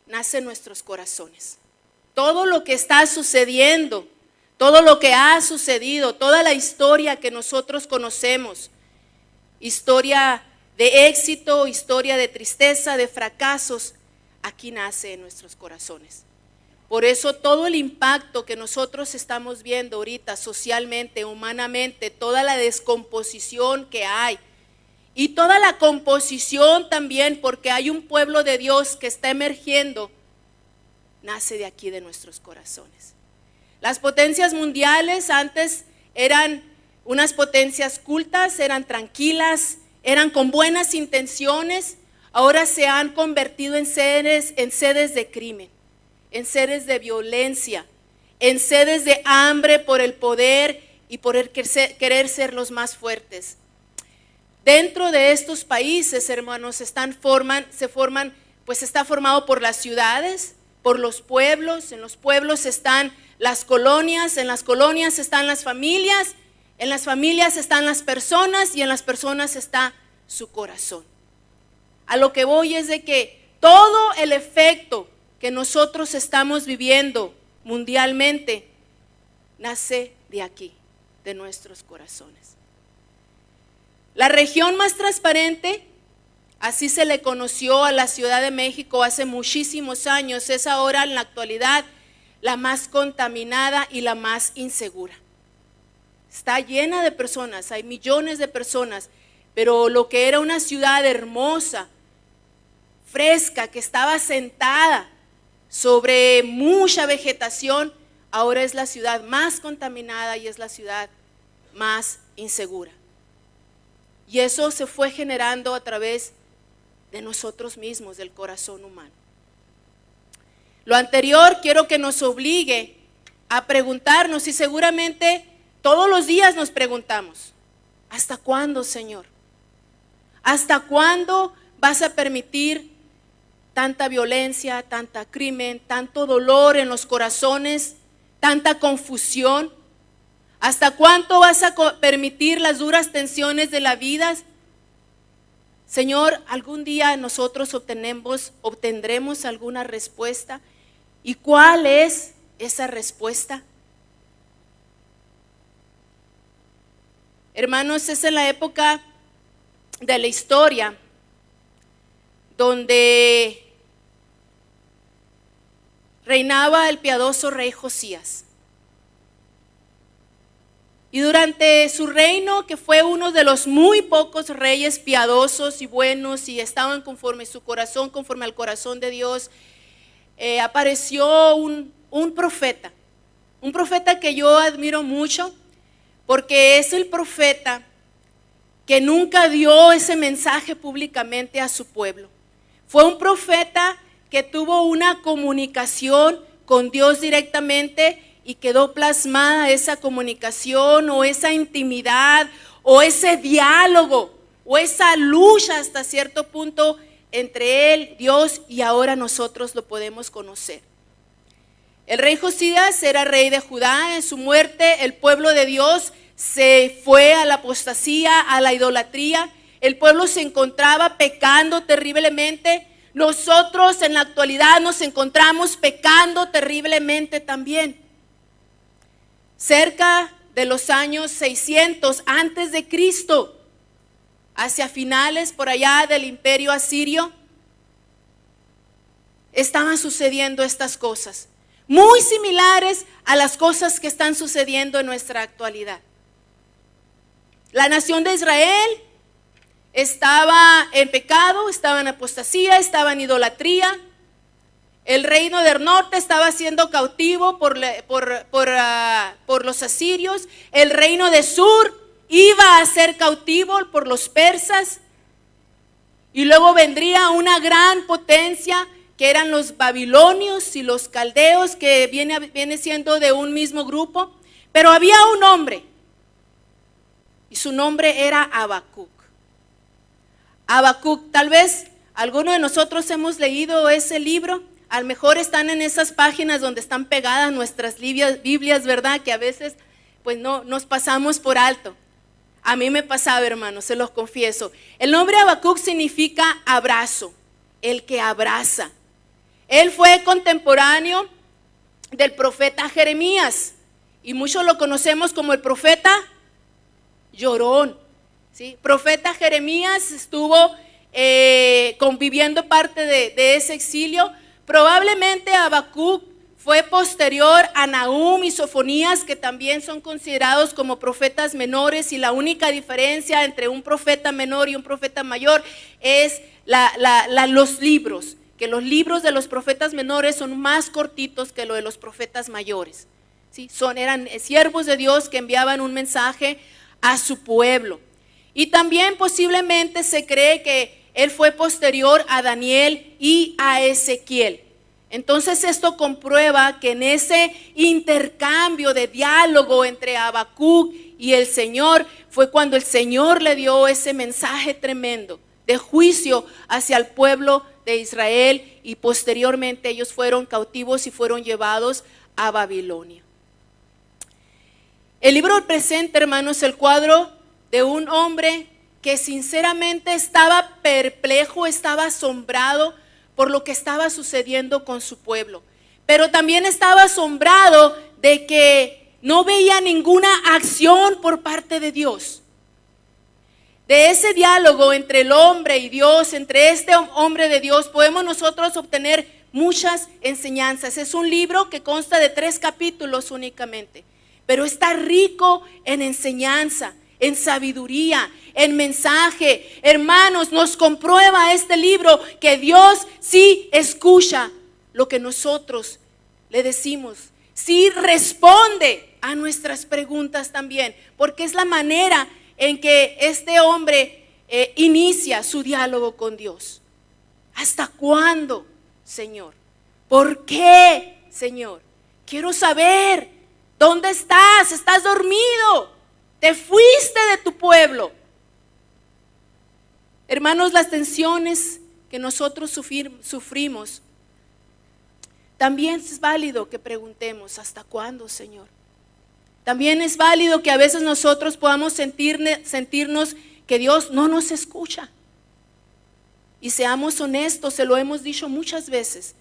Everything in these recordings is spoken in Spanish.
nace en nuestros corazones. Todo lo que está sucediendo, todo lo que ha sucedido, toda la historia que nosotros conocemos, historia de éxito, historia de tristeza, de fracasos, aquí nace en nuestros corazones. Por eso todo el impacto que nosotros estamos viendo ahorita socialmente, humanamente, toda la descomposición que hay y toda la composición también, porque hay un pueblo de Dios que está emergiendo, nace de aquí, de nuestros corazones. Las potencias mundiales antes eran unas potencias cultas, eran tranquilas, eran con buenas intenciones, ahora se han convertido en sedes de crimen, en sedes de violencia, en sedes de hambre por el poder y por el querer ser los más fuertes. Dentro de estos países, hermanos, está formado por las ciudades, por los pueblos. En los pueblos están las colonias, en las colonias están las familias, en las familias están las personas y en las personas está su corazón. A lo que voy es de que todo el efecto que nosotros estamos viviendo mundialmente nace de aquí, de nuestros corazones. La región más transparente, así se le conoció a la Ciudad de México hace muchísimos años, es ahora en la actualidad la más contaminada y la más insegura. Está llena de personas, hay millones de personas, pero lo que era una ciudad hermosa, fresca, que estaba sentada sobre mucha vegetación, ahora es la ciudad más contaminada y es la ciudad más insegura. Y eso se fue generando a través de nosotros mismos, del corazón humano. Lo anterior quiero que nos obligue a preguntarnos, y seguramente todos los días nos preguntamos, ¿hasta cuándo, Señor? ¿Hasta cuándo vas a permitir tanta violencia, tanta crimen, tanto dolor en los corazones, tanta confusión? ¿Hasta cuánto vas a permitir las duras tensiones de la vida? Señor, algún día nosotros obtendremos alguna respuesta. ¿Y cuál es esa respuesta? Hermanos, es en la época de la historia donde reinaba el piadoso rey Josías. Y durante su reino, que fue uno de los muy pocos reyes piadosos y buenos y estaban conforme su corazón, conforme al corazón de Dios, apareció un profeta que yo admiro mucho, porque es el profeta que nunca dio ese mensaje públicamente a su pueblo. Fue un profeta que tuvo una comunicación con Dios directamente y quedó plasmada esa comunicación o esa intimidad o ese diálogo o esa lucha hasta cierto punto entre él, Dios, y ahora nosotros lo podemos conocer. El rey Josías era rey de Judá. En su muerte el pueblo de Dios se fue a la apostasía, a la idolatría. El pueblo se encontraba pecando terriblemente. Nosotros en la actualidad nos encontramos pecando terriblemente también. Cerca de los años 600 antes de Cristo, hacia finales por allá del imperio asirio, estaban sucediendo estas cosas, muy similares a las cosas que están sucediendo en nuestra actualidad. La nación de Israel estaba en pecado, estaba en apostasía, estaba en idolatría. El reino del norte estaba siendo cautivo por los asirios. El reino de sur iba a ser cautivo por los persas. Y luego vendría una gran potencia que eran los babilonios y los caldeos, que viene siendo de un mismo grupo. Pero había un hombre y su nombre era Habacuc. Habacuc, tal vez alguno de nosotros hemos leído ese libro. A lo mejor están en esas páginas donde están pegadas nuestras Biblias, ¿verdad? Que a veces pues no nos pasamos por alto. A mí me pasaba, hermanos, se los confieso. El nombre Habacuc significa abrazo. el que abraza. Él fue contemporáneo del profeta Jeremías y muchos lo conocemos como el profeta llorón, ¿sí? Profeta Jeremías estuvo conviviendo parte de ese exilio. Probablemente Habacuc fue posterior a Nahum y Sofonías, que también son considerados como profetas menores, y la única diferencia entre un profeta menor y un profeta mayor es los libros, que los libros de los profetas menores son más cortitos que lo de los profetas mayores, ¿sí? Eran siervos de Dios que enviaban un mensaje a su pueblo. Y también posiblemente se cree que él fue posterior a Daniel y a Ezequiel. Entonces esto comprueba que en ese intercambio de diálogo entre Habacuc y el Señor fue cuando el Señor le dio ese mensaje tremendo de juicio hacia el pueblo de Israel, y posteriormente ellos fueron cautivos y fueron llevados a Babilonia. El libro presenta, hermanos, el cuadro de un hombre que sinceramente estaba perplejo, estaba asombrado por lo que estaba sucediendo con su pueblo, pero también estaba asombrado de que no veía ninguna acción por parte de Dios. De ese diálogo entre el hombre y Dios, entre este hombre de Dios, podemos nosotros obtener muchas enseñanzas. Es un libro que consta de 3 capítulos únicamente, pero está rico en enseñanza, en sabiduría, en mensaje. Hermanos, nos comprueba este libro que Dios sí escucha lo que nosotros le decimos, sí responde a nuestras preguntas también, porque es la manera en que este hombre inicia su diálogo con Dios. ¿Hasta cuándo, Señor? ¿Por qué, Señor? Quiero saber, ¿dónde estás? ¿Estás dormido? ¿Te fuiste de tu pueblo? Hermanos, las tensiones que nosotros sufrimos, también es válido que preguntemos, ¿hasta cuándo, Señor? También es válido que a veces nosotros podamos sentirnos que Dios no nos escucha. Y seamos honestos, se lo hemos dicho muchas veces,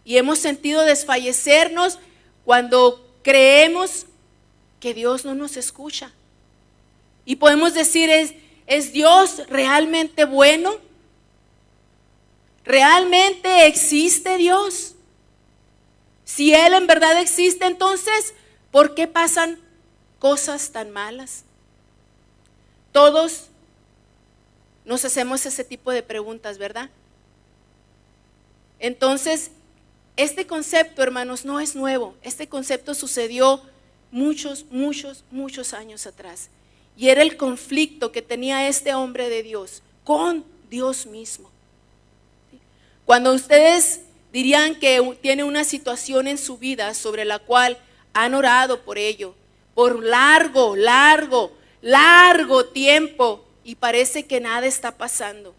y hemos sentido desfallecernos cuando creemos que Dios no nos escucha. Y podemos decir, ¿es Dios realmente bueno? ¿Realmente existe Dios? Si Él en verdad existe, entonces, ¿por qué pasan cosas tan malas? Todos nos hacemos ese tipo de preguntas, ¿verdad? Entonces, este concepto, hermanos, no es nuevo. Este concepto sucedió muchos años atrás. Y era el conflicto que tenía este hombre de Dios con Dios mismo. Cuando ustedes dirían que tiene una situación en su vida sobre la cual han orado por ello, por largo tiempo, y parece que nada está pasando.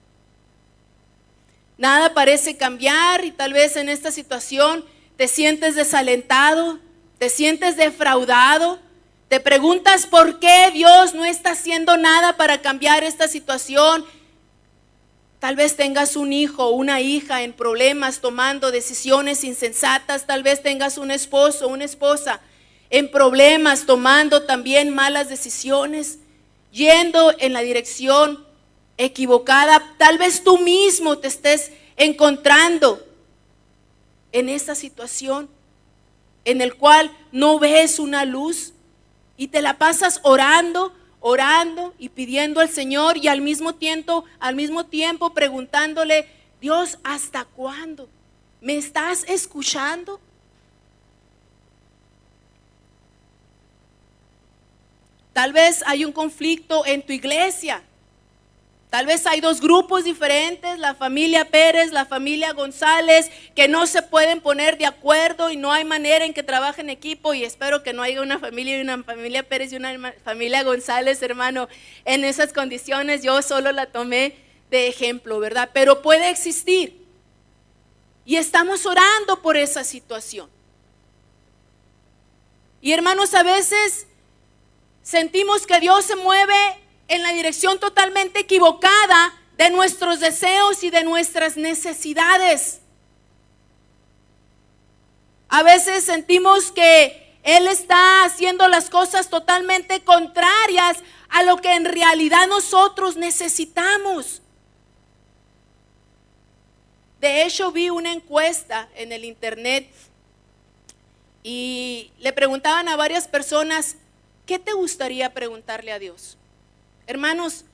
Nada parece cambiar, y tal vez en esta situación te sientes desalentado, te sientes defraudado, te preguntas por qué Dios no está haciendo nada para cambiar esta situación. Tal vez tengas un hijo o una hija en problemas, tomando decisiones insensatas. Tal vez tengas un esposo o una esposa en problemas, tomando también malas decisiones, yendo en la dirección equivocada. Tal vez tú mismo te estés encontrando en esta situación en el cual no ves una luz y te la pasas orando y pidiendo al Señor, y al mismo tiempo preguntándole: Dios, ¿hasta cuándo? ¿Me estás escuchando? Tal vez hay un conflicto en tu iglesia. Tal vez hay 2 grupos diferentes, la familia Pérez, la familia González, que no se pueden poner de acuerdo y no hay manera en que trabajen en equipo. Y espero que no haya una familia Pérez y una familia González, hermano, en esas condiciones. Yo solo la tomé de ejemplo, ¿verdad? Pero puede existir. Y estamos orando por esa situación. Y hermanos, a veces sentimos que Dios se mueve en la dirección totalmente equivocada de nuestros deseos y de nuestras necesidades. A veces sentimos que Él está haciendo las cosas totalmente contrarias a lo que en realidad nosotros necesitamos. De hecho, vi una encuesta en el internet y le preguntaban a varias personas, ¿qué te gustaría preguntarle a Dios? Hermanos,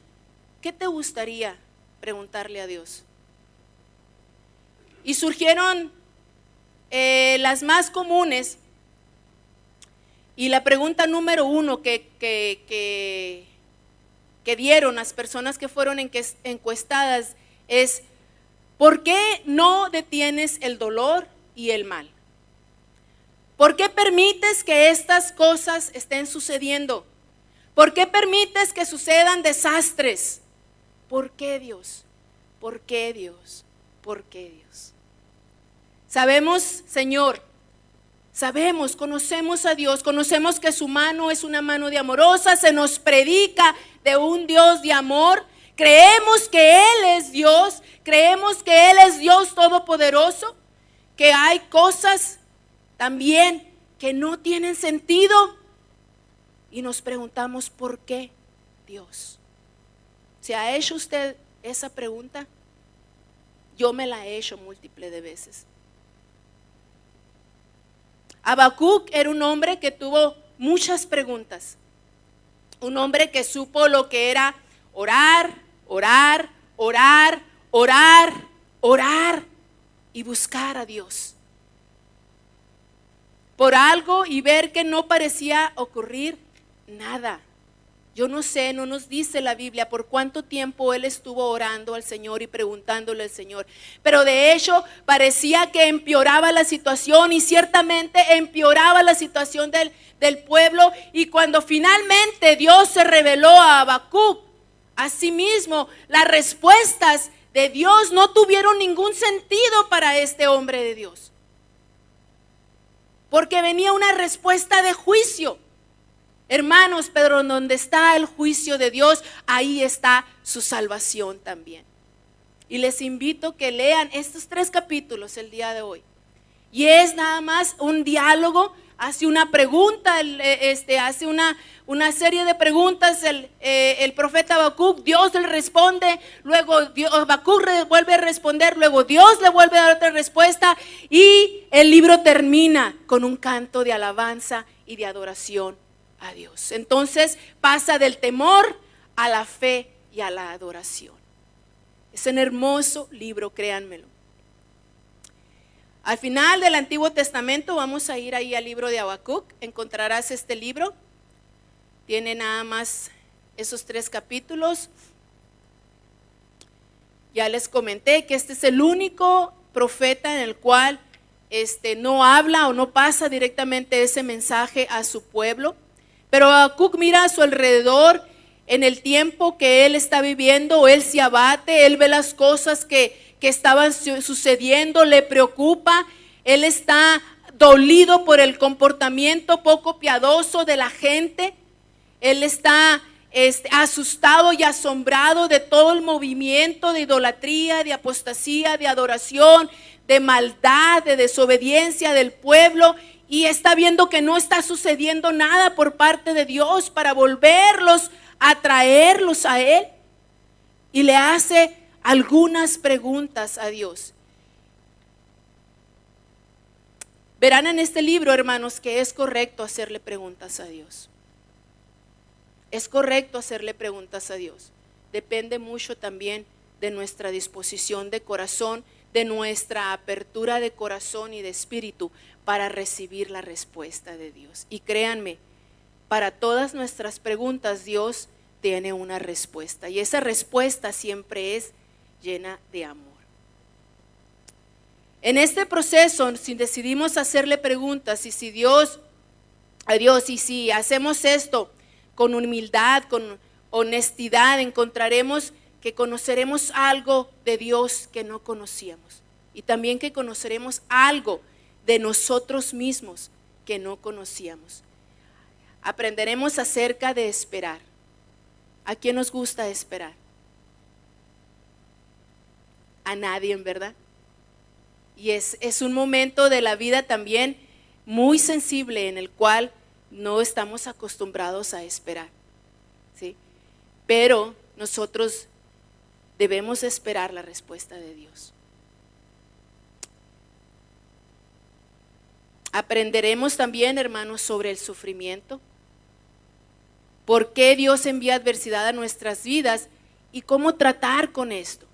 ¿qué te gustaría preguntarle a Dios? Y surgieron las más comunes, y la pregunta número uno que dieron las personas que fueron encuestadas es: ¿por qué no detienes el dolor y el mal? ¿Por qué permites que estas cosas estén sucediendo? ¿Por qué permites que sucedan desastres? ¿Por qué, Dios? ¿Por qué, Dios? ¿Por qué, Dios? Sabemos, Señor, conocemos a Dios, conocemos que su mano es una mano de amorosa, se nos predica de un Dios de amor, creemos que Él es Dios, creemos que Él es Dios todopoderoso, que hay cosas también que no tienen sentido y nos preguntamos ¿por qué, Dios? ¿Se ha hecho usted esa pregunta? Yo me la he hecho múltiples de veces. Habacuc era un hombre que tuvo muchas preguntas, un hombre que supo lo que era orar, orar, orar, orar, orar y buscar a Dios por algo y ver que no parecía ocurrir nada. Yo no sé, no nos dice la Biblia por cuánto tiempo él estuvo orando al Señor y preguntándole al Señor, pero de hecho parecía que empeoraba la situación, y ciertamente empeoraba la situación del pueblo. Y cuando finalmente Dios se reveló a Habacuc, asimismo las respuestas de Dios no tuvieron ningún sentido para este hombre de Dios, porque venía una respuesta de juicio. Hermanos, pero donde está el juicio de Dios, ahí está su salvación también. Y les invito que lean estos 3 capítulos el día de hoy. Y es nada más un diálogo, hace una pregunta, hace una serie de preguntas el profeta Habacuc, Dios le responde, luego Habacuc vuelve a responder, luego Dios le vuelve a dar otra respuesta, y el libro termina con un canto de alabanza y de adoración a Dios. Entonces pasa del temor a la fe y a la adoración. Es un hermoso libro, créanmelo. Al final del Antiguo Testamento, vamos a ir ahí al libro de Habacuc, encontrarás este libro, tiene nada más esos 3 capítulos. Ya les comenté que este es el único profeta en el cual no habla o no pasa directamente ese mensaje a su pueblo. Pero Habacuc mira a su alrededor en el tiempo que él está viviendo, él se abate, él ve las cosas que estaban sucediendo, le preocupa, él está dolido por el comportamiento poco piadoso de la gente, él está asustado y asombrado de todo el movimiento de idolatría, de apostasía, de adoración, de maldad, de desobediencia del pueblo. Y está viendo que no está sucediendo nada por parte de Dios para volverlos a traerlos a Él. Y le hace algunas preguntas a Dios. Verán en este libro, hermanos, que es correcto hacerle preguntas a Dios. Es correcto hacerle preguntas a Dios. Depende mucho también de nuestra disposición de corazón, de nuestra apertura de corazón y de espíritu para recibir la respuesta de Dios. Y créanme, para todas nuestras preguntas Dios tiene una respuesta, y esa respuesta siempre es llena de amor. En este proceso, si decidimos hacerle preguntas, y si y si hacemos esto con humildad, con honestidad, encontraremos que conoceremos algo de Dios que no conocíamos, y también que conoceremos algo de nosotros mismos que no conocíamos. Aprenderemos acerca de esperar. ¿A quién nos gusta esperar? a nadie, ¿verdad? Y es un momento de la vida también muy sensible en el cual no estamos acostumbrados a esperar, ¿sí? Pero nosotros debemos esperar la respuesta de Dios. Aprenderemos también, hermanos, sobre el sufrimiento, por qué Dios envía adversidad a nuestras vidas y cómo tratar con esto.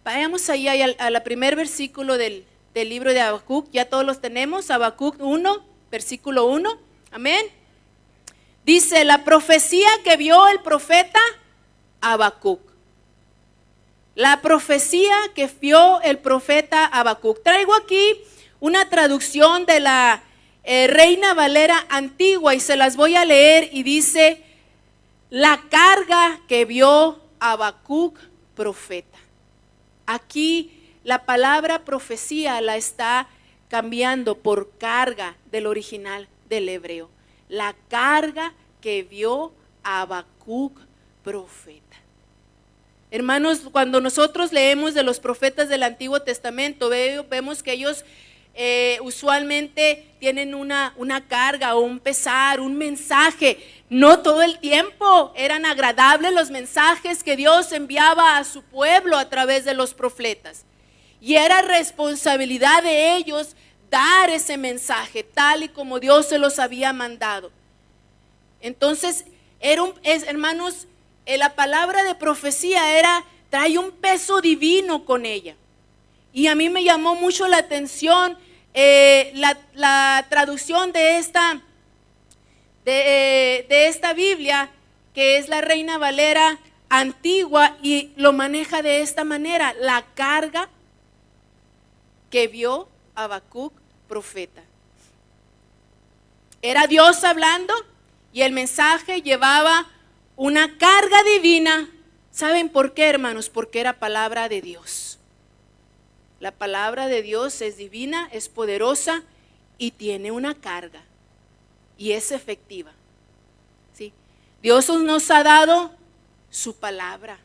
Vayamos ahí al primer versículo del libro de Habacuc. Ya todos los tenemos. Habacuc 1, versículo 1. Amén. Dice: la profecía que vio el profeta Habacuc. La profecía que vio el profeta Habacuc. Traigo aquí una traducción de la Reina Valera antigua y se las voy a leer, y dice: la carga que vio Habacuc profeta. Aquí la palabra profecía la está cambiando por carga del original del hebreo. La carga que vio Habacuc profeta. Hermanos, cuando nosotros leemos de los profetas del Antiguo Testamento, vemos que ellos usualmente tienen una carga o un pesar, un mensaje. No todo el tiempo eran agradables los mensajes que Dios enviaba a su pueblo a través de los profetas. Y era responsabilidad de ellos dar ese mensaje tal y como Dios se los había mandado. Entonces, hermanos, la palabra de profecía trae un peso divino con ella. Y a mí me llamó mucho la atención la traducción de esta Biblia, que es la Reina Valera antigua, y lo maneja de esta manera: la carga que vio Habacuc profeta. Era Dios hablando y el mensaje llevaba una carga divina. ¿Saben por qué, hermanos? Porque era palabra de Dios. La palabra de Dios es divina, es poderosa y tiene una carga y es efectiva, ¿sí? Dios nos ha dado su palabra.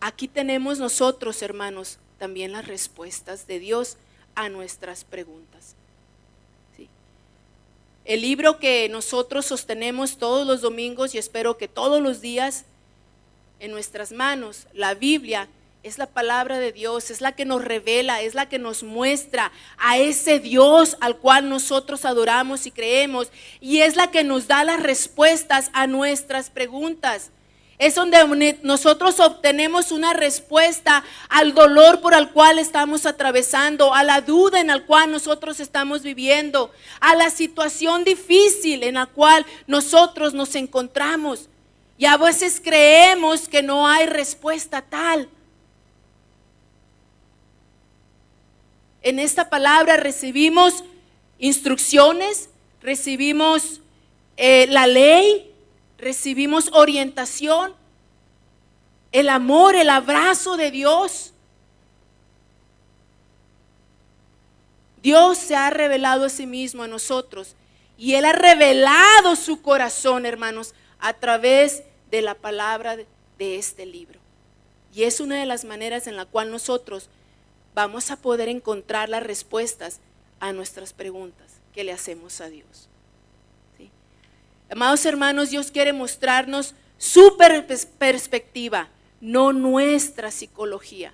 Aquí tenemos nosotros, hermanos, también las respuestas de Dios a nuestras preguntas, ¿sí? El libro que nosotros sostenemos todos los domingos, y espero que todos los días, en nuestras manos, la Biblia, es la palabra de Dios, es la que nos revela, es la que nos muestra a ese Dios al cual nosotros adoramos y creemos, y es la que nos da las respuestas a nuestras preguntas. Es donde nosotros obtenemos una respuesta al dolor por el cual estamos atravesando, a la duda en la cual nosotros estamos viviendo, a la situación difícil en la cual nosotros nos encontramos. Y a veces creemos que no hay respuesta tal. En esta palabra recibimos instrucciones, recibimos la ley, recibimos orientación, el amor, el abrazo de Dios. Dios se ha revelado a sí mismo a nosotros, y Él ha revelado su corazón, hermanos, a través de la palabra de este libro. Y es una de las maneras en la cual nosotros vamos a poder encontrar las respuestas a nuestras preguntas que le hacemos a Dios, ¿sí? Amados hermanos, Dios quiere mostrarnos su perspectiva, no nuestra psicología.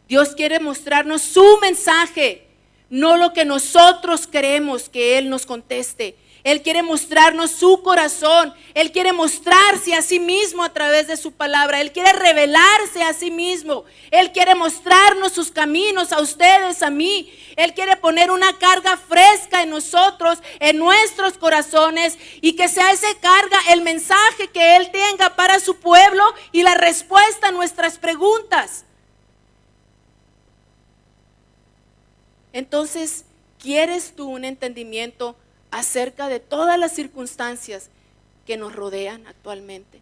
Dios quiere mostrarnos su mensaje, no lo que nosotros queremos que Él nos conteste. Él quiere mostrarnos su corazón. Él quiere mostrarse a sí mismo a través de su palabra. Él quiere revelarse a sí mismo. Él quiere mostrarnos sus caminos a ustedes, a mí. Él quiere poner una carga fresca en nosotros, en nuestros corazones, y que sea esa carga el mensaje que Él tenga para su pueblo y la respuesta a nuestras preguntas. Entonces, ¿quieres tú un entendimiento acerca de todas las circunstancias que nos rodean actualmente?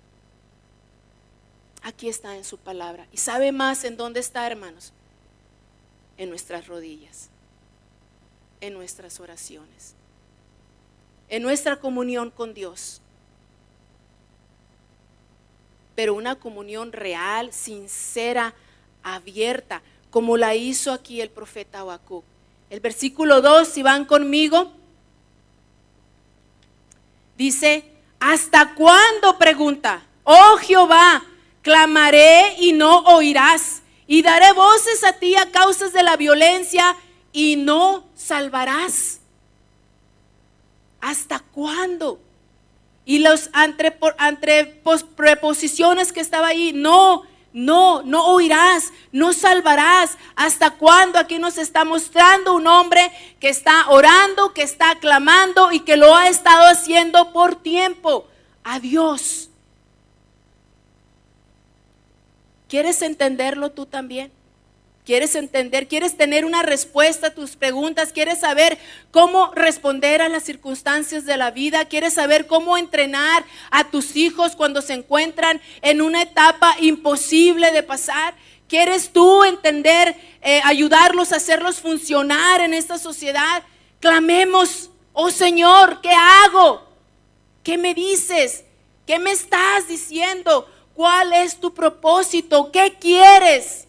Aquí está en su palabra. ¿Y sabe más en dónde está, hermanos? En nuestras rodillas, en nuestras oraciones, en nuestra comunión con Dios. pero una comunión real, sincera, abierta, como la hizo aquí el profeta Habacuc. El versículo 2, si van conmigo, dice: ¿hasta cuándo? Pregunta. Oh Jehová, clamaré y no oirás, y daré voces a ti a causas de la violencia y no salvarás. ¿Hasta cuándo? Y los preposiciones que estaba ahí: no oirás, no salvarás. ¿Hasta cuándo? Aquí nos está mostrando un hombre que está orando, que está clamando y que lo ha estado haciendo por tiempo a Dios. ¿Quieres entenderlo tú también? ¿Quieres entender? ¿Quieres tener una respuesta a tus preguntas? ¿Quieres saber cómo responder a las circunstancias de la vida? ¿Quieres saber cómo entrenar a tus hijos cuando se encuentran en una etapa imposible de pasar? ¿Quieres tú entender, ayudarlos a hacerlos funcionar en esta sociedad? Clamemos: oh Señor, ¿qué hago? ¿Qué me dices? ¿Qué me estás diciendo? ¿Cuál es tu propósito? ¿Qué quieres?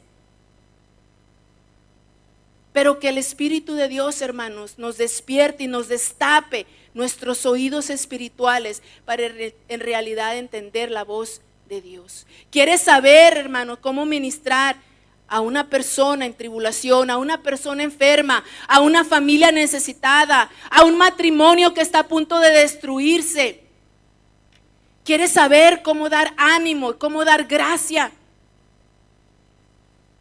Pero que el Espíritu de Dios, hermanos, nos despierte y nos destape nuestros oídos espirituales para en realidad entender la voz de Dios. ¿Quieres saber, hermano, cómo ministrar a una persona en tribulación, a una persona enferma, a una familia necesitada, a un matrimonio que está a punto de destruirse? ¿Quieres saber cómo dar ánimo, cómo dar gracia?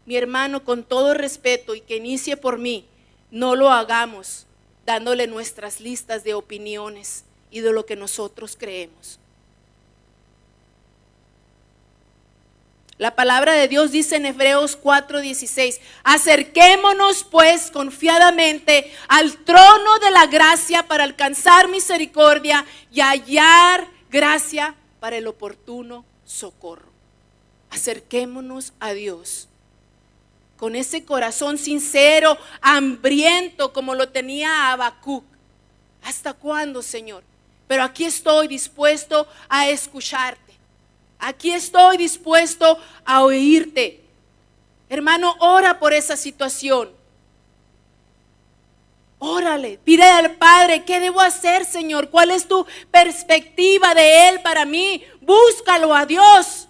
Mi hermano, con todo respeto, y que inicie por mí, no lo hagamos dándole nuestras listas de opiniones y de lo que nosotros creemos. La palabra de Dios dice en Hebreos 4:16: acerquémonos pues confiadamente al trono de la gracia para alcanzar misericordia y hallar gracia para el oportuno socorro. Acerquémonos a Dios con ese corazón sincero, hambriento, como lo tenía Habacuc. ¿Hasta cuándo, Señor? Pero aquí estoy dispuesto a escucharte. Aquí estoy dispuesto a oírte. Hermano, ora por esa situación. Órale, pide al Padre: ¿qué debo hacer, Señor? ¿Cuál es tu perspectiva de Él para mí? Búscalo a Dios.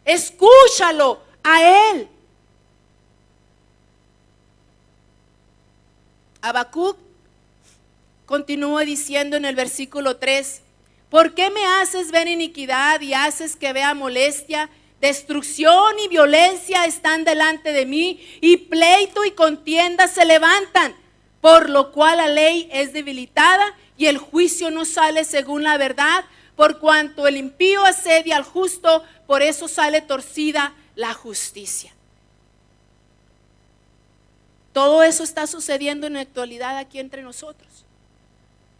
Escúchalo a Él. Habacuc continúa diciendo en el versículo 3: ¿por qué me haces ver iniquidad y haces que vea molestia? Destrucción y violencia están delante de mí, y pleito y contienda se levantan, por lo cual la ley es debilitada y el juicio no sale según la verdad. Por cuanto el impío asedia al justo, por eso sale torcida la justicia. Todo eso está sucediendo en la actualidad aquí entre nosotros.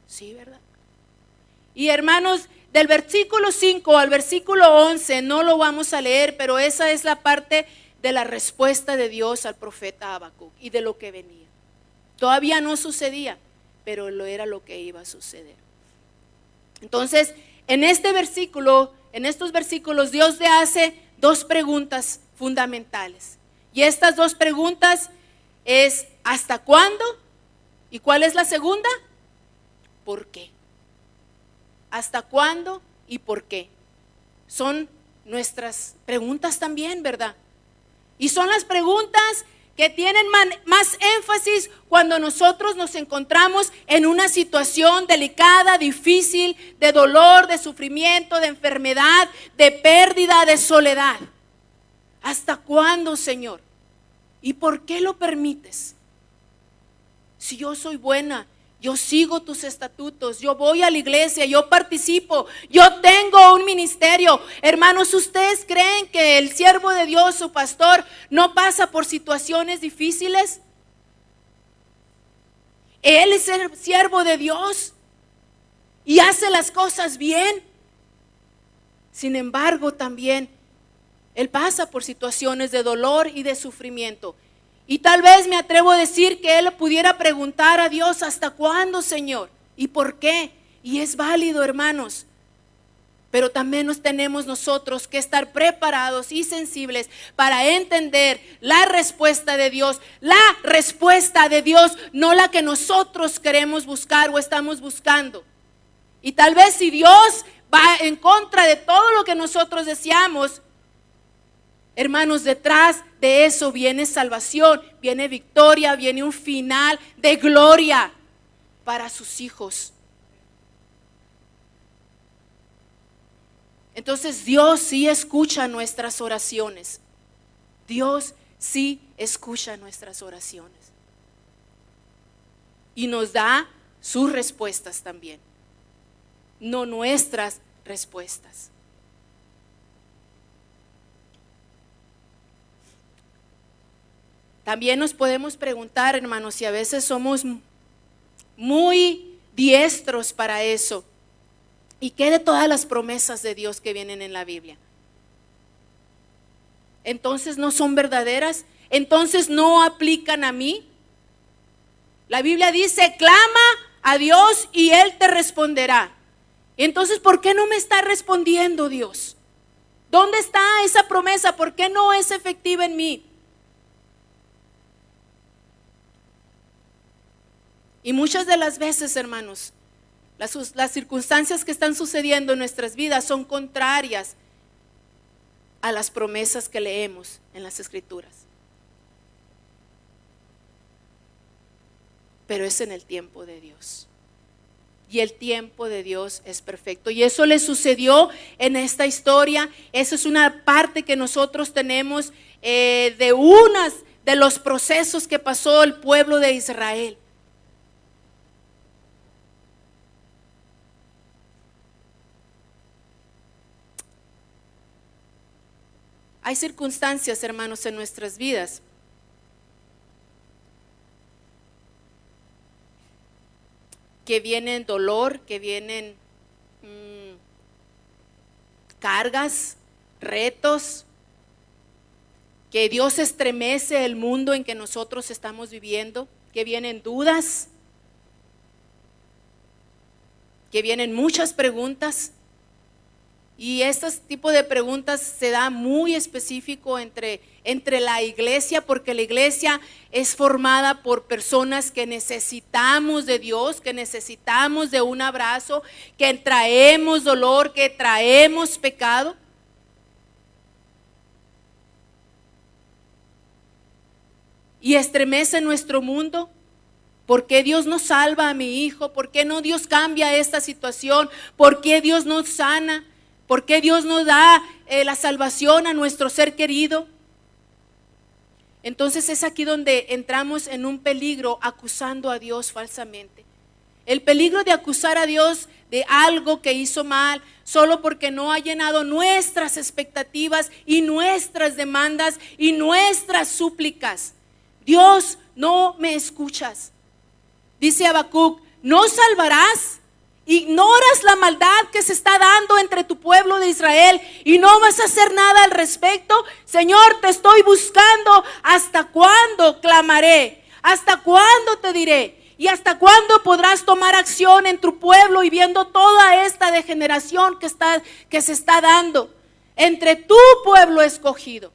Sí, ¿verdad? Y hermanos, del versículo 5 al versículo 11 no lo vamos a leer, pero esa es la parte de la respuesta de Dios al profeta Habacuc y de lo que venía. Todavía no sucedía, pero era lo que iba a suceder. Entonces, en estos versículos, Dios le hace dos preguntas fundamentales. Y estas dos preguntas es: ¿hasta cuándo? ¿Y cuál es la segunda? ¿Por qué? ¿Hasta cuándo y por qué? Son nuestras preguntas también, ¿verdad? Y son las preguntas que tienen más énfasis cuando nosotros nos encontramos en una situación delicada, difícil, de dolor, de sufrimiento, de enfermedad, de pérdida, de soledad. ¿Hasta cuándo, Señor? ¿Y por qué lo permites? Si yo soy buena, yo sigo tus estatutos, yo voy a la iglesia, yo participo, yo tengo un ministerio. Hermanos, ¿ustedes creen que el siervo de Dios, su pastor, no pasa por situaciones difíciles? Él es el siervo de Dios y hace las cosas bien. Sin embargo, también Él pasa por situaciones de dolor y de sufrimiento. Y tal vez me atrevo a decir que Él pudiera preguntar a Dios: ¿hasta cuándo, Señor? ¿Y por qué? Y es válido, hermanos. Pero también nos tenemos nosotros que estar preparados y sensibles para entender la respuesta de Dios. La respuesta de Dios, no la que nosotros queremos buscar o estamos buscando. Y tal vez si Dios va en contra de todo lo que nosotros deseamos, hermanos, detrás de eso viene salvación, viene victoria, viene un final de gloria para sus hijos. Entonces Dios sí escucha nuestras oraciones. Dios sí escucha nuestras oraciones. Y nos da sus respuestas también, no nuestras respuestas. También nos podemos preguntar, hermanos, si a veces somos muy diestros para eso. ¿Y qué de todas las promesas de Dios que vienen en la Biblia? Entonces no son verdaderas, entonces no aplican a mí. La Biblia dice, clama a Dios y Él te responderá. Entonces, ¿por qué no me está respondiendo Dios? ¿Dónde está esa promesa? ¿Por qué no es efectiva en mí? Y muchas de las veces, hermanos, las circunstancias que están sucediendo en nuestras vidas son contrarias a las promesas que leemos en las Escrituras. Pero es en el tiempo de Dios. Y el tiempo de Dios es perfecto. Y eso le sucedió en esta historia. Eso es una parte que nosotros tenemos de los procesos que pasó el pueblo de Israel. Hay circunstancias, hermanos, en nuestras vidas que vienen dolor, que vienen cargas, retos, que Dios estremece el mundo en que nosotros estamos viviendo, que vienen dudas, que vienen muchas preguntas. Y este tipo de preguntas se da muy específico entre la iglesia, porque la iglesia es formada por personas que necesitamos de Dios, que necesitamos de un abrazo, que traemos dolor, que traemos pecado. Y estremece nuestro mundo. ¿Por qué Dios no salva a mi hijo? ¿Por qué no Dios cambia esta situación? ¿Por qué Dios no sana? ¿Por qué Dios nos da la salvación a nuestro ser querido? Entonces es aquí donde entramos en un peligro acusando a Dios falsamente. El peligro de acusar a Dios de algo que hizo mal solo porque no ha llenado nuestras expectativas y nuestras demandas y nuestras súplicas. Dios, no me escuchas. Dice Habacuc, ¿no salvarás? Ignoras la maldad que se está dando entre tu pueblo de Israel y no vas a hacer nada al respecto. Señor, te estoy buscando. ¿Hasta cuándo clamaré? ¿Hasta cuándo te diré? ¿Y hasta cuándo podrás tomar acción en tu pueblo y viendo toda esta degeneración que se está dando entre tu pueblo escogido?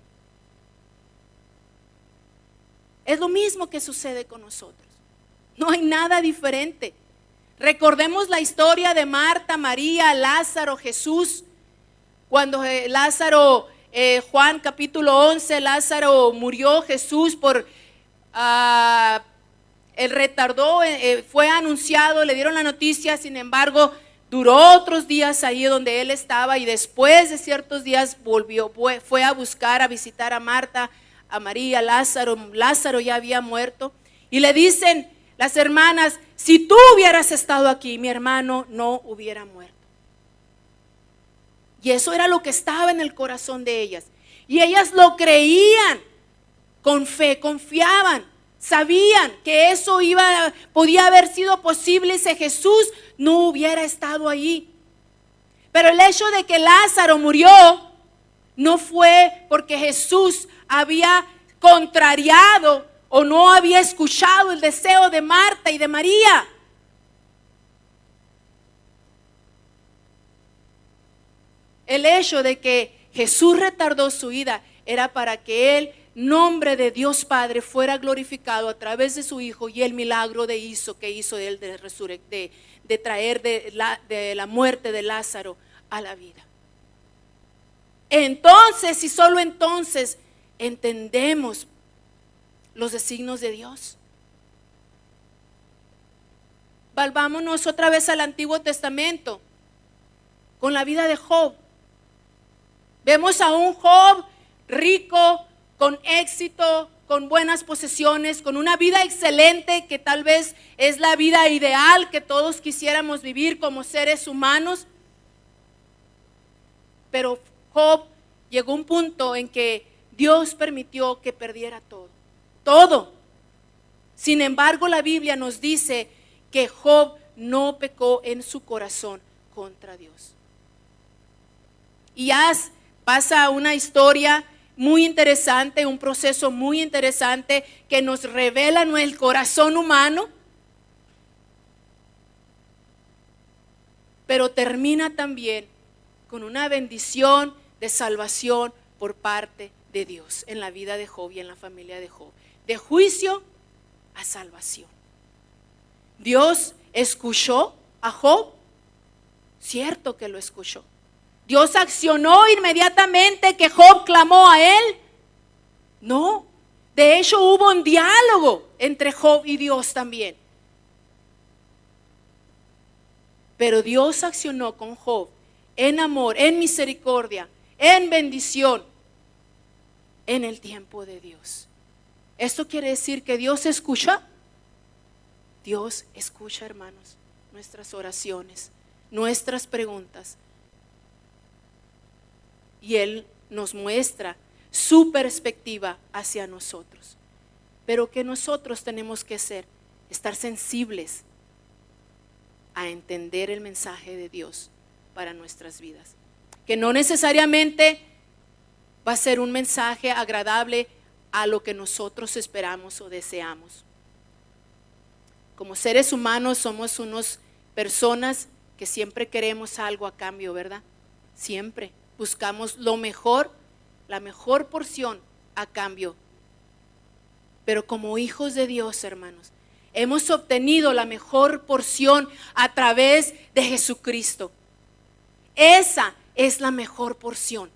Es lo mismo que sucede con nosotros. No hay nada diferente. Recordemos la historia de Marta, María, Lázaro, Jesús. Cuando Lázaro, Juan capítulo 11, Lázaro murió, Jesús él retardó, fue anunciado, le dieron la noticia, sin embargo, duró otros días ahí donde él estaba y después de ciertos días fue a buscar, a visitar a Marta, a María, Lázaro ya había muerto y le dicen las hermanas, si tú hubieras estado aquí, mi hermano no hubiera muerto. Y eso era lo que estaba en el corazón de ellas. Y ellas lo creían con fe, confiaban, sabían que eso podía haber sido posible si Jesús no hubiera estado ahí. Pero el hecho de que Lázaro murió no fue porque Jesús había contrariado o no había escuchado el deseo de Marta y de María. el hecho de que Jesús retardó su ida era para que el nombre de Dios Padre fuera glorificado a través de su Hijo y el milagro que hizo él de traer de la muerte de Lázaro a la vida. Entonces, y solo entonces, entendemos los designios de Dios. Volvámonos otra vez al Antiguo Testamento con la vida de Job. Vemos a un Job rico, con éxito, con buenas posesiones, con una vida excelente, que tal vez es la vida ideal que todos quisiéramos vivir como seres humanos. Pero Job llegó a un punto en que Dios permitió que perdiera todo. Sin embargo, la Biblia nos dice que Job no pecó en su corazón contra Dios. Y pasa una historia muy interesante, un proceso muy interesante que nos revela el corazón humano, pero termina también con una bendición de salvación por parte de Dios en la vida de Job y en la familia de Job. De juicio a salvación. Dios escuchó a Job, cierto que lo escuchó. Dios accionó inmediatamente que Job clamó a él. No, de hecho hubo un diálogo entre Job y Dios también. Pero Dios accionó con Job en amor, en misericordia, en bendición, en el tiempo de Dios. ¿Esto quiere decir que Dios escucha? Dios escucha, hermanos, nuestras oraciones, nuestras preguntas. Y Él nos muestra su perspectiva hacia nosotros. Pero que nosotros tenemos que estar sensibles a entender el mensaje de Dios para nuestras vidas. Que no necesariamente va a ser un mensaje agradable a lo que nosotros esperamos o deseamos. Como seres humanos somos unas personas que siempre queremos algo a cambio, ¿verdad? Siempre buscamos lo mejor, la mejor porción a cambio. Pero como hijos de Dios, hermanos, hemos obtenido la mejor porción a través de Jesucristo. Esa es la mejor porción.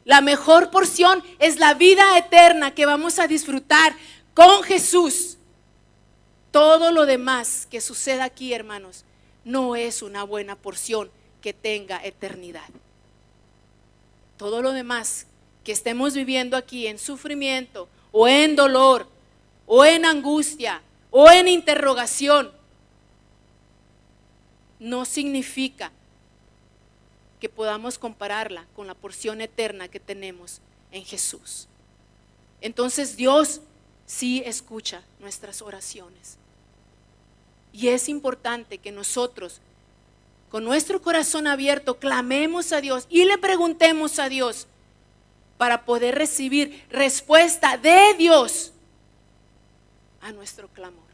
La mejor porción es la vida eterna que vamos a disfrutar con Jesús. Todo lo demás que suceda aquí, hermanos, no es una buena porción que tenga eternidad. Todo lo demás que estemos viviendo aquí en sufrimiento o en dolor o en angustia o en interrogación no significa que podamos compararla con la porción eterna que tenemos en Jesús. Entonces Dios sí escucha nuestras oraciones. Y es importante que nosotros, con nuestro corazón abierto, clamemos a Dios y le preguntemos a Dios para poder recibir respuesta de Dios a nuestro clamor.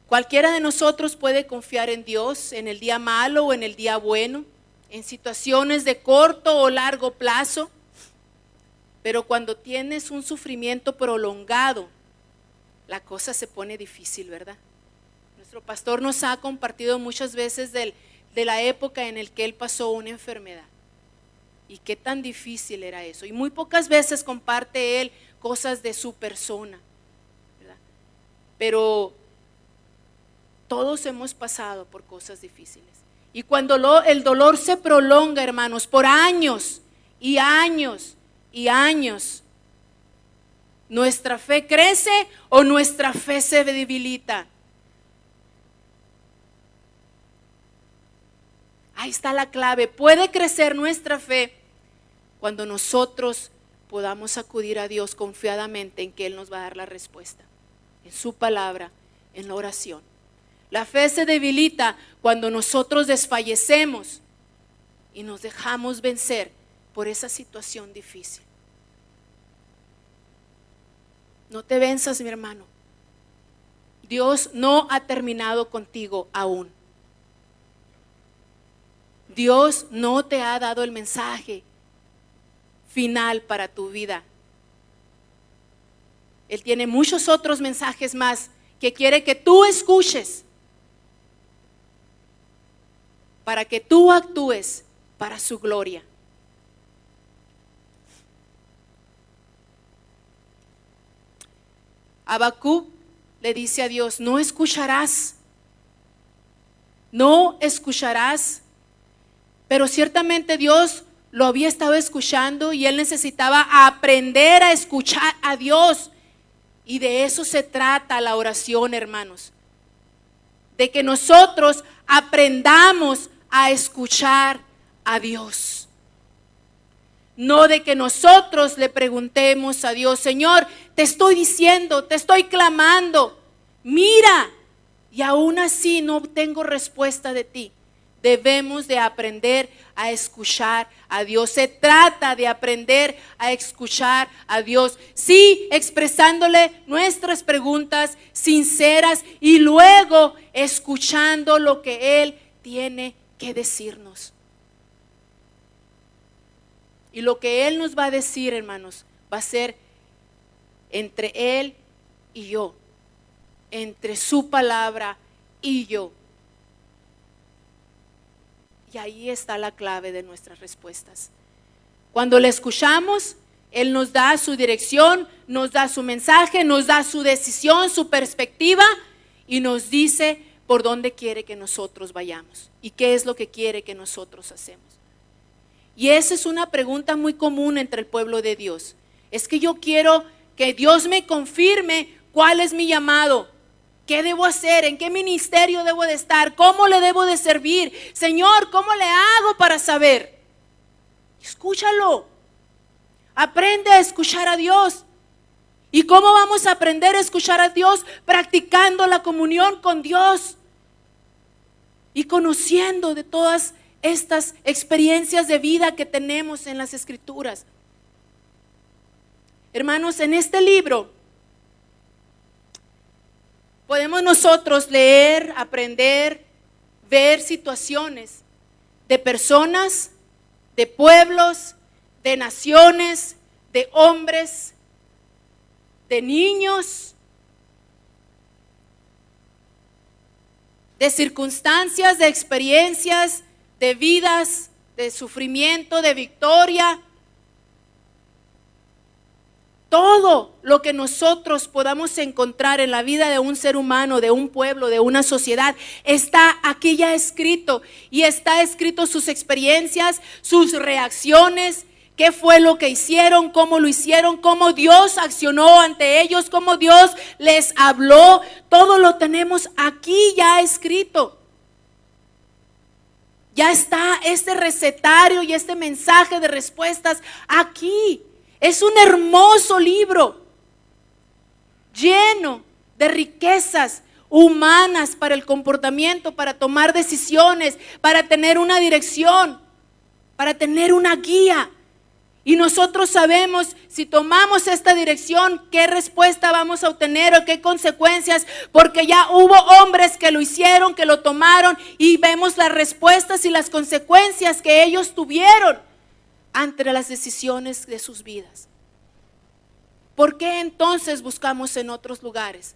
Cualquiera de nosotros puede confiar en Dios en el día malo o en el día bueno, en situaciones de corto o largo plazo, pero cuando tienes un sufrimiento prolongado, la cosa se pone difícil, ¿verdad? Nuestro pastor nos ha compartido muchas veces de la época en la que él pasó una enfermedad y qué tan difícil era eso. Y muy pocas veces comparte él cosas de su persona, ¿verdad? Pero todos hemos pasado por cosas difíciles. Y cuando el dolor se prolonga, hermanos, por años y años y años, ¿nuestra fe crece o nuestra fe se debilita? Ahí está la clave. Puede crecer nuestra fe cuando nosotros podamos acudir a Dios confiadamente en que Él nos va a dar la respuesta, en su palabra, en la oración. La fe se debilita cuando nosotros desfallecemos y nos dejamos vencer por esa situación difícil. No te venzas, mi hermano. Dios no ha terminado contigo aún. Dios no te ha dado el mensaje final para tu vida. Él tiene muchos otros mensajes más que quiere que tú escuches, para que tú actúes para su gloria. Habacuc le dice a Dios: no escucharás, pero ciertamente Dios lo había estado escuchando y él necesitaba aprender a escuchar a Dios. Y de eso se trata la oración, hermanos, de que nosotros aprendamos a escuchar a Dios. No de que nosotros le preguntemos a Dios: Señor, te estoy diciendo, te estoy clamando, mira, y aún así no tengo respuesta de ti. Debemos de aprender a escuchar a Dios. Se trata de aprender a escuchar a Dios. Sí, expresándole nuestras preguntas sinceras y luego escuchando lo que Él tiene que decirnos. Y lo que Él nos va a decir, hermanos, va a ser entre Él y yo, entre su palabra y yo. Y ahí está la clave de nuestras respuestas. Cuando le escuchamos, Él nos da su dirección, nos da su mensaje, nos da su decisión, su perspectiva y nos dice por dónde quiere que nosotros vayamos y qué es lo que quiere que nosotros hacemos. Y esa es una pregunta muy común entre el pueblo de Dios. Es que yo quiero que Dios me confirme cuál es mi llamado. ¿Qué debo hacer? ¿En qué ministerio debo de estar? ¿Cómo le debo de servir? Señor, ¿cómo le hago para saber? Escúchalo. Aprende a escuchar a Dios. ¿Y cómo vamos a aprender a escuchar a Dios? Practicando la comunión con Dios y conociendo de todas estas experiencias de vida que tenemos en las Escrituras. Hermanos, en este libro podemos nosotros leer, aprender, ver situaciones de personas, de pueblos, de naciones, de hombres, de niños, de circunstancias, de experiencias, de vidas, de sufrimiento, de victoria. Todo lo que nosotros podamos encontrar en la vida de un ser humano, de un pueblo, de una sociedad, está aquí ya escrito. Y está escrito sus experiencias, sus reacciones, qué fue lo que hicieron, cómo lo hicieron, cómo Dios accionó ante ellos, cómo Dios les habló. Todo lo tenemos aquí ya escrito. Ya está este recetario y este mensaje de respuestas aquí. Es un hermoso libro lleno de riquezas humanas para el comportamiento, para tomar decisiones, para tener una dirección, para tener una guía. Y nosotros sabemos, si tomamos esta dirección, qué respuesta vamos a obtener o qué consecuencias, porque ya hubo hombres que lo hicieron, que lo tomaron, y vemos las respuestas y las consecuencias que ellos tuvieron ante las decisiones de sus vidas. ¿Por qué entonces buscamos en otros lugares?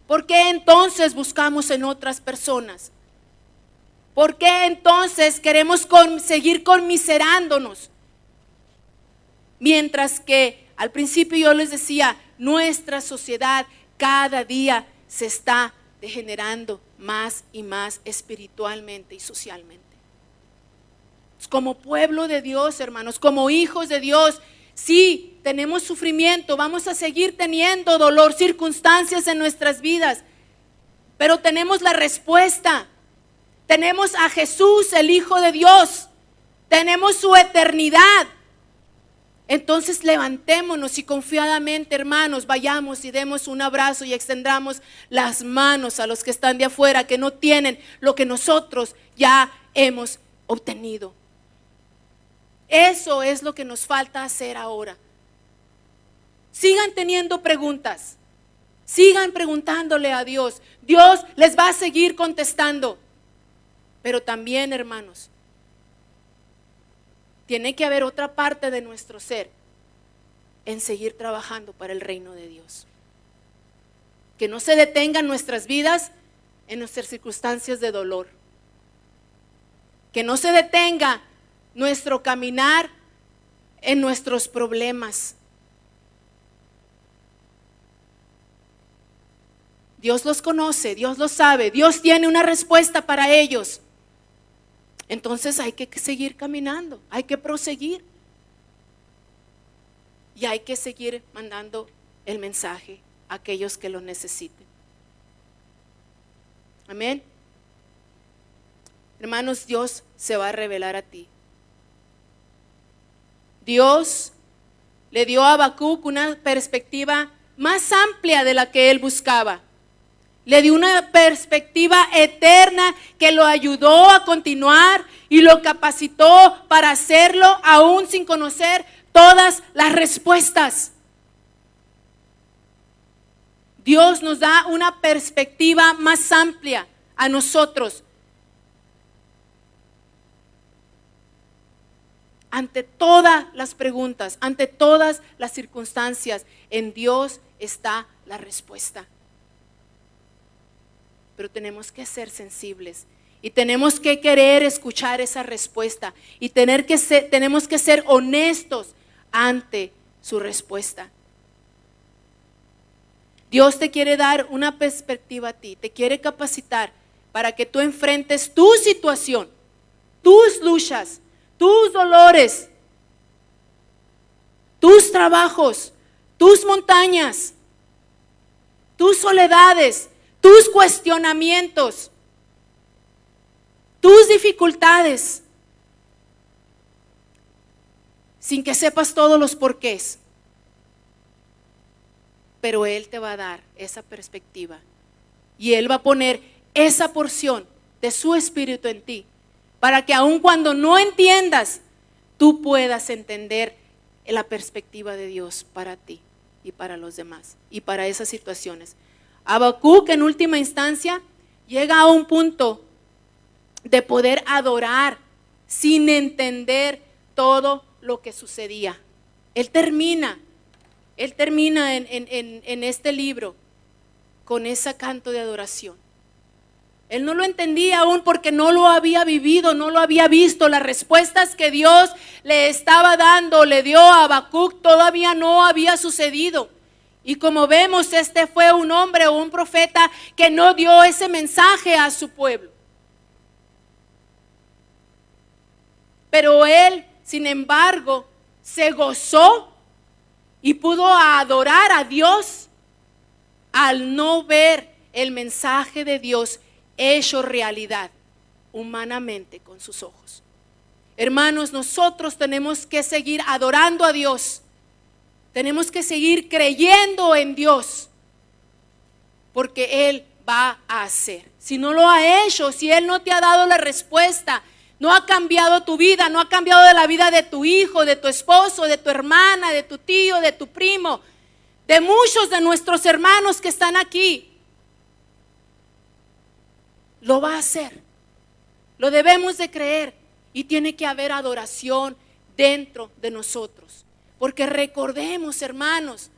¿Por qué entonces buscamos en otras personas? ¿Por qué entonces queremos seguir conmiserándonos? Mientras que al principio yo les decía, nuestra sociedad cada día se está degenerando más y más espiritualmente y socialmente. Como pueblo de Dios, hermanos, como hijos de Dios, sí, tenemos sufrimiento, vamos a seguir teniendo dolor, circunstancias en nuestras vidas, pero tenemos la respuesta. Tenemos a Jesús, el Hijo de Dios, tenemos su eternidad. Entonces levantémonos y confiadamente, hermanos, vayamos y demos un abrazo y extendamos las manos a los que están de afuera, que no tienen lo que nosotros ya hemos obtenido. Eso es lo que nos falta hacer ahora. Sigan teniendo preguntas, sigan preguntándole a Dios. Dios les va a seguir contestando. Pero también, hermanos, tiene que haber otra parte de nuestro ser en seguir trabajando para el reino de Dios. Que no se detengan nuestras vidas en nuestras circunstancias de dolor. Que no se detenga nuestro caminar en nuestros problemas. Dios los conoce, Dios los sabe, Dios tiene una respuesta para ellos. Entonces hay que seguir caminando, hay que proseguir. Y hay que seguir mandando el mensaje a aquellos que lo necesiten. Amén. Hermanos, Dios se va a revelar a ti. Dios le dio a Habacuc una perspectiva más amplia de la que él buscaba. Le dio una perspectiva eterna que lo ayudó a continuar y lo capacitó para hacerlo aún sin conocer todas las respuestas. Dios nos da una perspectiva más amplia a nosotros. Ante todas las preguntas, ante todas las circunstancias, en Dios está la respuesta. Pero tenemos que ser sensibles y tenemos que querer escuchar esa respuesta y tenemos que ser honestos ante su respuesta. Dios te quiere dar una perspectiva a ti, te quiere capacitar para que tú enfrentes tu situación, tus luchas, tus dolores, tus trabajos, tus montañas, tus soledades, tus cuestionamientos, tus dificultades, sin que sepas todos los porqués. Pero Él te va a dar esa perspectiva y Él va a poner esa porción de su Espíritu en ti, para que aun cuando no entiendas, tú puedas entender la perspectiva de Dios para ti y para los demás y para esas situaciones. Habacuc, en última instancia, llega a un punto de poder adorar sin entender todo lo que sucedía. Él termina en este libro con ese canto de adoración. Él no lo entendía aún porque no lo había vivido, no lo había visto. Las respuestas que Dios le estaba dando, le dio a Habacuc, todavía no había sucedido. Y como vemos, este fue un hombre o un profeta que no dio ese mensaje a su pueblo. Pero él, sin embargo, se gozó y pudo adorar a Dios al no ver el mensaje de Dios hecho realidad humanamente con sus ojos. Hermanos, nosotros tenemos que seguir adorando a Dios. Tenemos que seguir creyendo en Dios, porque Él va a hacer. Si no lo ha hecho, si Él no te ha dado la respuesta, no ha cambiado tu vida, no ha cambiado de la vida de tu hijo, de tu esposo, de tu hermana, de tu tío, de tu primo, de muchos de nuestros hermanos que están aquí, lo va a hacer. Lo debemos de creer y tiene que haber adoración dentro de nosotros. Porque recordemos, hermanos,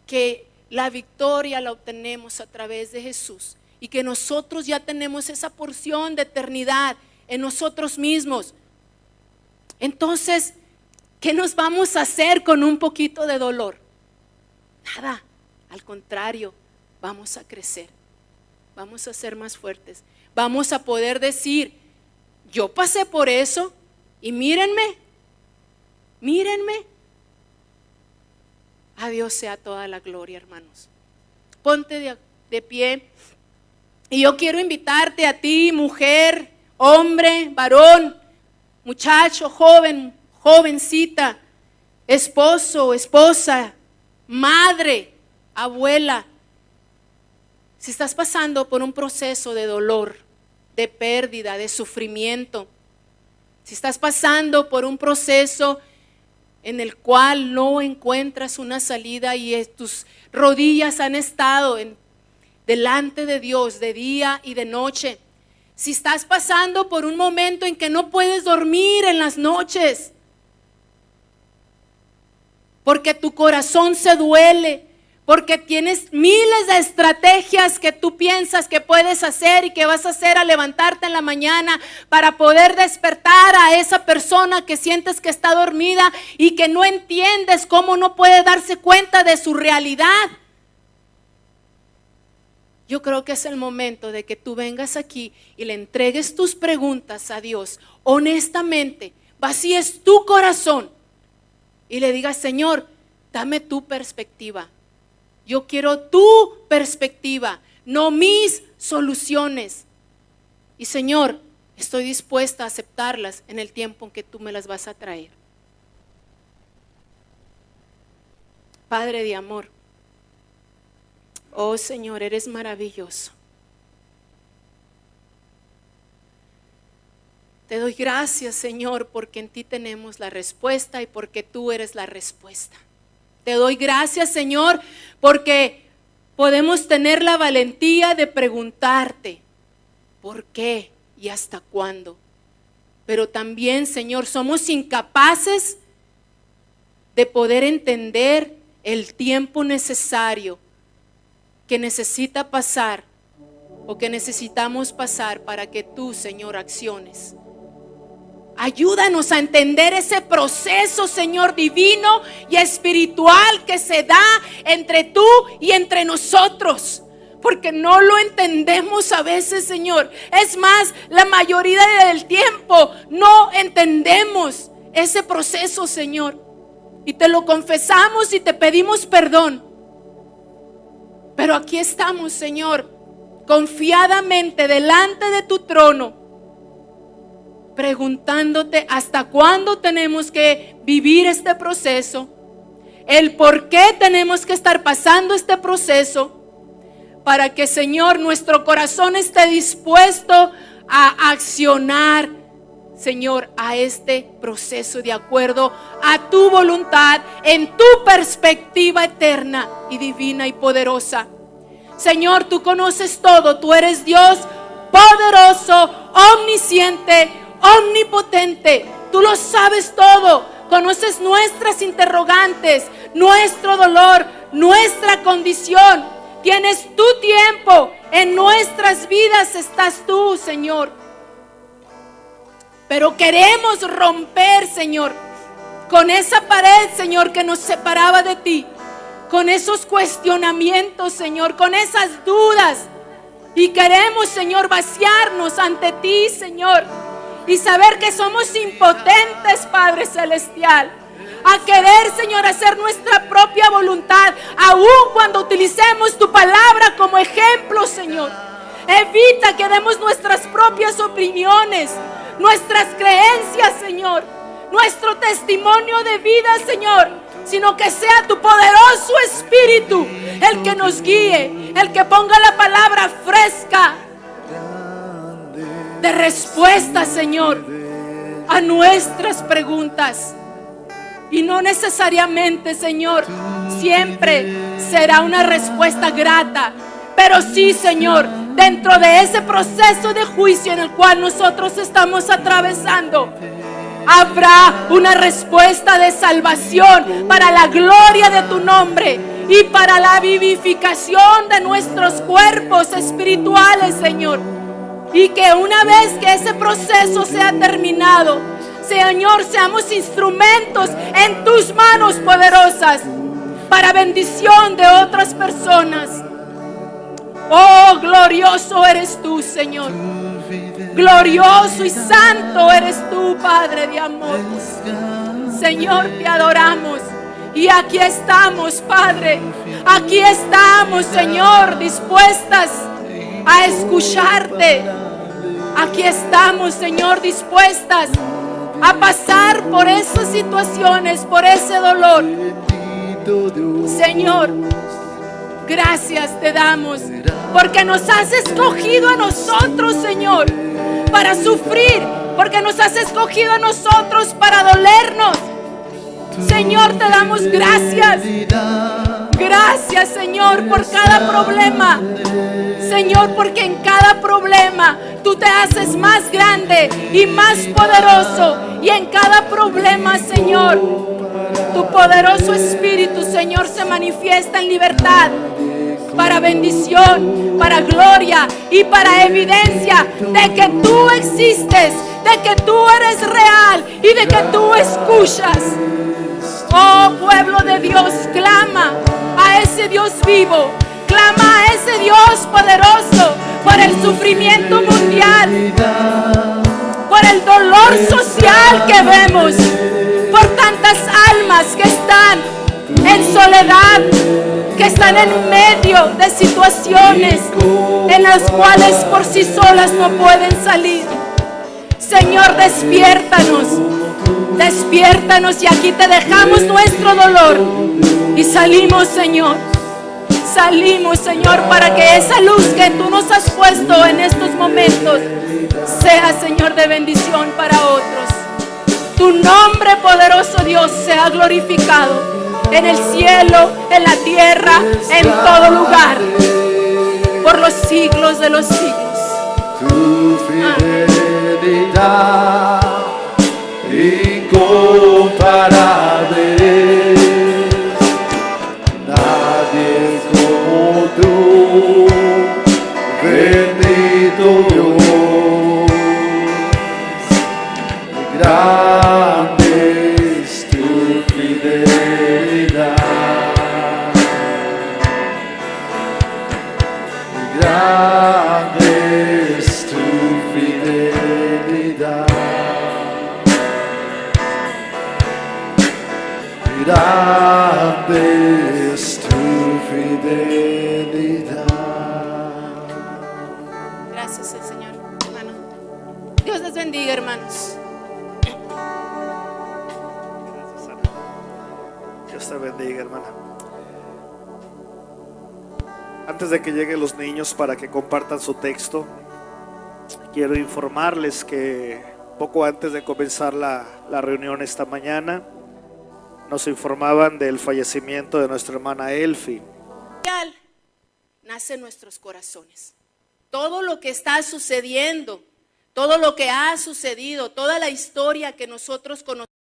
que la victoria la obtenemos a través de Jesús y que nosotros ya tenemos esa porción de eternidad en nosotros mismos. Entonces, ¿qué nos vamos a hacer con un poquito de dolor? Nada, al contrario, vamos a crecer, vamos a ser más fuertes, vamos a poder decir, yo pasé por eso y mírenme. A Dios sea toda la gloria, hermanos. Ponte de pie. Y yo quiero invitarte a ti, mujer, hombre, varón, muchacho, joven, jovencita, esposo, esposa, madre, abuela. Si estás pasando por un proceso de dolor, de pérdida, de sufrimiento, si estás pasando por un proceso en el cual no encuentras una salida y tus rodillas han estado delante de Dios de día y de noche, Si estás pasando por un momento en que no puedes dormir en las noches, porque tu corazón se duele, porque tienes miles de estrategias que tú piensas que puedes hacer y que vas a hacer al levantarte en la mañana para poder despertar a esa persona que sientes que está dormida y que no entiendes cómo no puede darse cuenta de su realidad. Yo creo que es el momento de que tú vengas aquí y le entregues tus preguntas a Dios honestamente, vacíes tu corazón y le digas: Señor, dame tu perspectiva. Yo quiero tu perspectiva, no mis soluciones. Y Señor, estoy dispuesta a aceptarlas en el tiempo en que tú me las vas a traer. Padre de amor, oh Señor, eres maravilloso. Te doy gracias, Señor, porque en ti tenemos la respuesta y porque tú eres la respuesta. Te doy gracias, Señor, porque podemos tener la valentía de preguntarte por qué y hasta cuándo. Pero también, Señor, somos incapaces de poder entender el tiempo necesario que necesita pasar o que necesitamos pasar para que tú, Señor, acciones. Ayúdanos a entender ese proceso, Señor, divino y espiritual que se da entre tú y entre nosotros, porque no lo entendemos a veces, Señor. Es más, la mayoría del tiempo no entendemos ese proceso, Señor, y te lo confesamos y te pedimos perdón. Pero aquí estamos, Señor, confiadamente delante de tu trono, preguntándote hasta cuándo tenemos que vivir este proceso, el por qué tenemos que estar pasando este proceso, para que, Señor, nuestro corazón esté dispuesto a accionar, Señor, a este proceso de acuerdo a tu voluntad, en tu perspectiva eterna y divina y poderosa. Señor, tú conoces todo, tú eres Dios poderoso, omnisciente, omnipotente, tú lo sabes todo, conoces nuestras interrogantes, nuestro dolor, nuestra condición, tienes tu tiempo, en nuestras vidas estás tú, Señor. Pero queremos romper, Señor, con esa pared, Señor, que nos separaba de ti, con esos cuestionamientos, Señor, con esas dudas, y queremos, Señor, vaciarnos ante ti, Señor, y saber que somos impotentes, Padre Celestial, a querer, Señor, hacer nuestra propia voluntad, aun cuando utilicemos tu palabra como ejemplo, Señor. Evita que demos nuestras propias opiniones, nuestras creencias, Señor, nuestro testimonio de vida, Señor, sino que sea tu poderoso Espíritu el que nos guíe, el que ponga la palabra fresca de respuesta, Señor, a nuestras preguntas. Y no necesariamente, Señor, siempre será una respuesta grata, pero sí, Señor, dentro de ese proceso de juicio en el cual nosotros estamos atravesando, habrá una respuesta de salvación para la gloria de tu nombre y para la vivificación de nuestros cuerpos espirituales, Señor. Y que una vez que ese proceso sea terminado, Señor, seamos instrumentos en tus manos poderosas para bendición de otras personas. Oh, glorioso eres tú, Señor. Glorioso y santo eres tú, Padre de amor. Señor, te adoramos. Y aquí estamos, Padre. Aquí estamos, Señor, dispuestas a escucharte. Aquí estamos, Señor, dispuestas a pasar por esas situaciones, por ese dolor. Señor, gracias te damos, porque nos has escogido a nosotros, Señor, para sufrir, porque nos has escogido a nosotros para dolernos. Señor, te damos gracias. Gracias, Señor, por cada problema. Señor, porque en cada problema Tú te haces más grande y más poderoso. Y en cada problema, Señor, tu poderoso Espíritu, Señor, se manifiesta en libertad, para bendición, para gloria y para evidencia de que tú existes, de que tú eres real y de que tú escuchas. Oh pueblo de Dios, clama a ese Dios vivo, clama a ese Dios poderoso por el sufrimiento mundial, por el dolor social que vemos, por tantas almas que están en soledad, que están en medio de situaciones en las cuales por sí solas no pueden salir. Señor, despiértanos, despiértanos, y aquí te dejamos nuestro dolor y salimos, Señor. Salimos, Señor, para que esa luz que tú nos has puesto en estos momentos sea, Señor, de bendición para otros. Tu nombre, poderoso Dios, sea glorificado en el cielo, en la tierra, en todo lugar, por los siglos de los siglos. Tu fidelidad incomparable, nadie como tú, bendito Dios, grande es tu fidelidad, grande es tu fidelidad, grande es tu fidelidad. Gracias al Señor, hermano. Dios les bendiga, hermanos. Gracias, Ana. Dios te bendiga, hermana. Antes de que lleguen los niños para que compartan su texto, quiero informarles que poco antes de comenzar la reunión esta mañana, nos informaban del fallecimiento de nuestra hermana Elfi. Nace en nuestros corazones. Todo lo que está sucediendo, todo lo que ha sucedido, toda la historia que nosotros conocemos,